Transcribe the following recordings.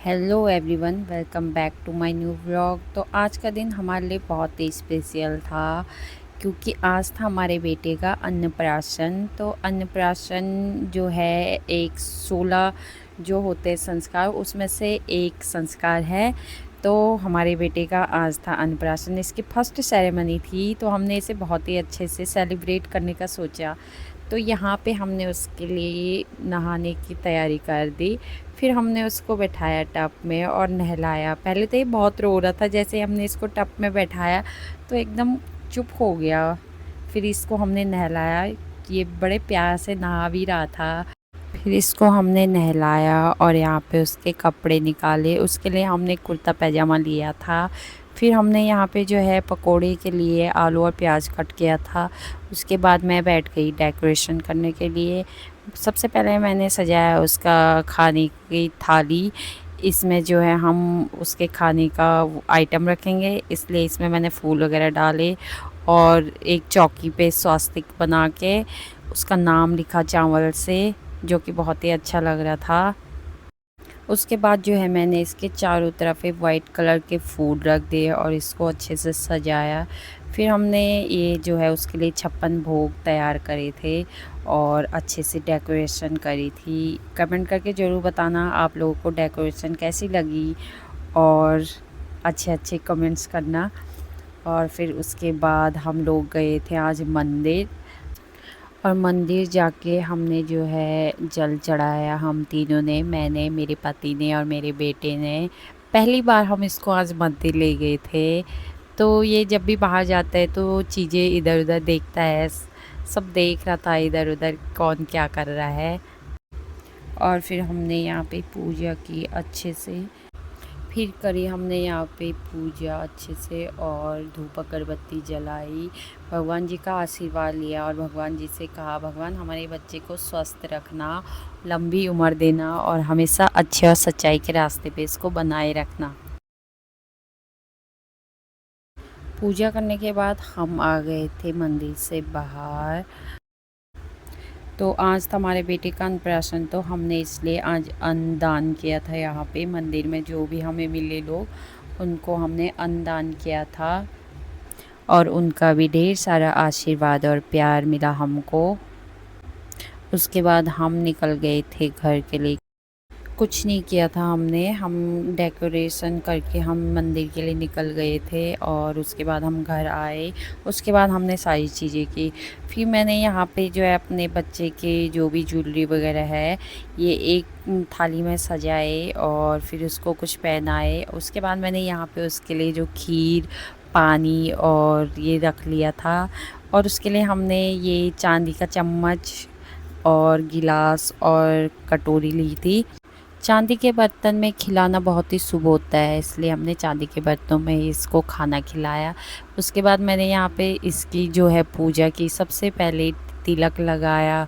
Hello everyone, welcome back to my new vlog. तो आज का दिन हमारे लिए बहुत ही स्पेशल था क्योंकि आज था हमारे बेटे का अन्नप्राशन। तो अन्नप्राशन जो है एक 16 जो होते हैं संस्कार उसमें से एक संस्कार है। तो हमारे बेटे का आज था अन्नप्राशन, इसकी फर्स्ट सेरेमनी थी। तो हमने इसे बहुत ही अच्छे से सेलिब्रेट करने का सोचा। तो यहाँ पे हमने उसके लिए नहाने की तैयारी कर दी। फिर हमने उसको बैठाया टब में और नहलाया। पहले तो ये बहुत रो रहा था, जैसे हमने इसको टब में बैठाया तो एकदम चुप हो गया। फिर इसको हमने नहलाया, ये बड़े प्यार से नहा भी रहा था। फिर इसको हमने नहलाया और यहाँ पे उसके कपड़े निकाले। उसके लिए हमने कुर्ता पैजामा लिया था। फिर हमने यहाँ पे जो है पकोड़े के लिए आलू और प्याज कट किया था। उसके बाद मैं बैठ गई डेकोरेशन करने के लिए। सबसे पहले मैंने सजाया उसका खाने की थाली। इसमें जो है हम उसके खाने का आइटम रखेंगे, इसलिए इसमें मैंने फूल वगैरह डाले और एक चौकी पे स्वास्तिक बना के उसका नाम लिखा चावल से, जो कि बहुत ही अच्छा लग रहा था। उसके बाद जो है मैंने इसके चारों तरफ एक वाइट कलर के फूल रख दिए और इसको अच्छे से सजाया। फिर हमने ये जो है उसके लिए 56 भोग तैयार करे थे और अच्छे से डेकोरेशन करी थी। कमेंट करके ज़रूर बताना आप लोगों को डेकोरेशन कैसी लगी और अच्छे अच्छे कमेंट्स करना। और फिर उसके बाद हम लोग गए थे आज मंदिर, और मंदिर जाके हमने जो है जल चढ़ाया। हम तीनों ने, मैंने, मेरे पति ने और मेरे बेटे ने। पहली बार हम इसको आज मंदिर ले गए थे। तो ये जब भी बाहर जाता है तो चीज़ें इधर उधर देखता है। सब देख रहा था इधर उधर कौन क्या कर रहा है। और फिर हमने यहाँ पे पूजा की अच्छे से। फिर करी हमने यहाँ पे पूजा अच्छे से और धूप अगरबत्ती जलाई। भगवान जी का आशीर्वाद लिया और भगवान जी से कहा, भगवान हमारे बच्चे को स्वस्थ रखना, लंबी उम्र देना और हमेशा अच्छे और सच्चाई के रास्ते पे इसको बनाए रखना। पूजा करने के बाद हम आ गए थे मंदिर से बाहर। तो आज था हमारे बेटे का अन्नप्राशन, तो हमने इसलिए आज अन्नदान किया था। यहाँ पे मंदिर में जो भी हमें मिले लोग, उनको हमने अन्नदान किया था और उनका भी ढेर सारा आशीर्वाद और प्यार मिला हमको। उसके बाद हम निकल गए थे घर के लिए। कुछ नहीं किया था हमने, हम डेकोरेशन करके हम मंदिर के लिए निकल गए थे और उसके बाद हम घर आए। उसके बाद हमने सारी चीज़ें की। फिर मैंने यहाँ पे जो है अपने बच्चे के जो भी ज्वेलरी वगैरह है ये एक थाली में सजाए और फिर उसको कुछ पहनाए। उसके बाद मैंने यहाँ पे उसके लिए जो खीर, पानी और ये रख लिया था। और उसके लिए हमने ये चांदी का चम्मच और गिलास और कटोरी ली थी। चांदी के बर्तन में खिलाना बहुत ही शुभ होता है, इसलिए हमने चांदी के बर्तनों में ही इसको खाना खिलाया। उसके बाद मैंने यहाँ पे इसकी जो है पूजा की। सबसे पहले तिलक लगाया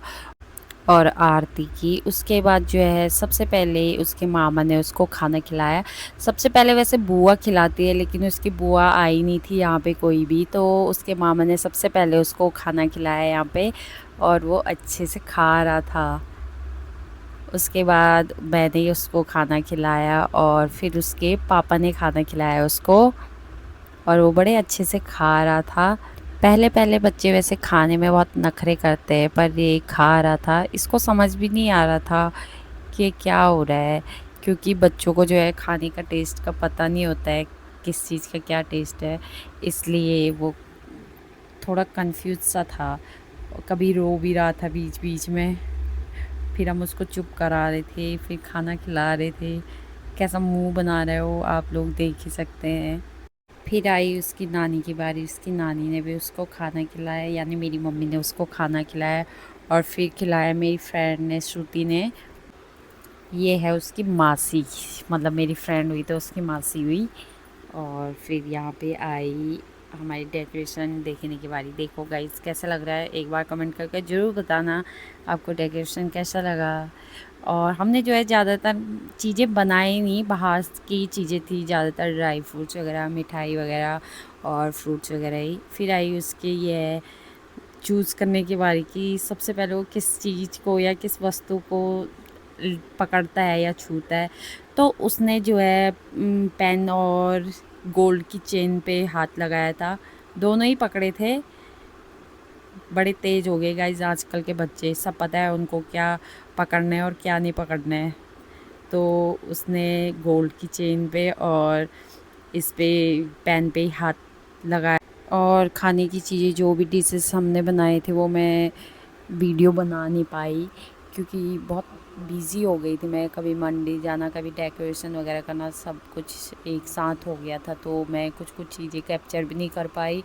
और आरती की। उसके बाद जो है सबसे पहले उसके मामा ने उसको खाना खिलाया। सबसे पहले वैसे बुआ खिलाती है, लेकिन उसकी बुआ आई नहीं थी यहाँ पे कोई भी, तो उसके मामा ने सबसे पहले उसको खाना खिलाया यहाँ पे और वो अच्छे से खा रहा था। उसके बाद मैंने उसको खाना खिलाया और फिर उसके पापा ने खाना खिलाया उसको और वो बड़े अच्छे से खा रहा था। पहले पहले बच्चे वैसे खाने में बहुत नखरे करते हैं, पर ये खा रहा था। इसको समझ भी नहीं आ रहा था कि ये क्या हो रहा है, क्योंकि बच्चों को जो है खाने का टेस्ट का पता नहीं होता है, किस चीज़ का क्या टेस्ट है। इसलिए वो थोड़ा कंफ्यूज सा था, कभी रो भी रहा था बीच बीच में। फिर हम उसको चुप करा रहे थे, फिर खाना खिला रहे थे। कैसा मुंह बना रहे हो आप लोग देख ही सकते हैं। फिर आई उसकी नानी की बारी। उसकी नानी ने भी उसको खाना खिलाया, यानी मेरी मम्मी ने उसको खाना खिलाया और फिर खिलाया मेरी फ्रेंड ने, श्रुति ने। ये है उसकी मासी, मतलब मेरी फ्रेंड हुई तो उसकी मासी हुई। और फिर यहाँ पे आई हमारी डेकोरेशन देखने की बारी। देखो गाइस कैसा लग रहा है, एक बार कमेंट करके ज़रूर बताना आपको डेकोरेशन कैसा लगा। और हमने जो है ज़्यादातर चीज़ें बनाई नहीं, बाहर की चीज़ें थी ज़्यादातर, ड्राई फ्रूट्स वगैरह, मिठाई वगैरह और फ्रूट्स वगैरह ही। फिर आई उसके ये चूज़ करने की बारी कि सबसे पहले वो किस चीज़ को या किस वस्तु को पकड़ता है या छूता है। तो उसने जो है पेन और गोल्ड की चेन पे हाथ लगाया था, दोनों ही पकड़े थे। बड़े तेज़ हो गए गाइस आजकल के बच्चे, सब पता है उनको क्या पकड़ना है और क्या नहीं पकड़ना है। तो उसने गोल्ड की चेन पे और इस पे पेन पे ही हाथ लगाया। और खाने की चीज़ें जो भी डिशेस हमने बनाए थे वो मैं वीडियो बना नहीं पाई क्योंकि बहुत बिज़ी हो गई थी मैं। कभी मंडी जाना, कभी डेकोरेशन वगैरह करना, सब कुछ एक साथ हो गया था, तो मैं कुछ चीज़ें कैप्चर भी नहीं कर पाई।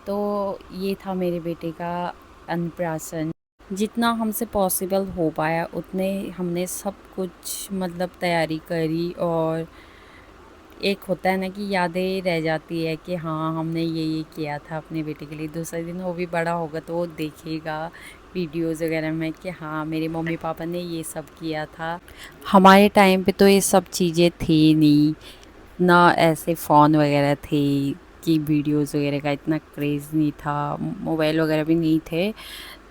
तो ये था मेरे बेटे का अन्नप्राशन। जितना हमसे पॉसिबल हो पाया उतने हमने सब कुछ मतलब तैयारी करी। और एक होता है ना कि यादें रह जाती है कि हाँ हमने ये किया था अपने बेटे के लिए। दूसरे दिन वो भी बड़ा होगा तो वो देखेगा वीडियोज़ वगैरह में कि हाँ मेरे मम्मी पापा ने ये सब किया था। हमारे टाइम पे तो ये सब चीज़ें थी नहीं, ना ऐसे फ़ोन वगैरह थे कि वीडियोज़ वगैरह का इतना क्रेज़ नहीं था, मोबाइल वगैरह भी नहीं थे,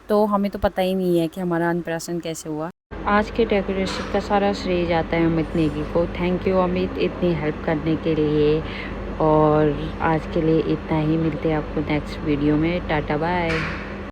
तो हमें तो पता ही नहीं है कि हमारा अन्नप्राशन कैसे हुआ। आज के डेकोरेशन का सारा श्रेय जाता है अमित नेगी को। थैंक यू अमित इतनी हेल्प करने के लिए। और आज के लिए इतना ही, मिलते हैं आपको नेक्स्ट वीडियो में। Tata bye.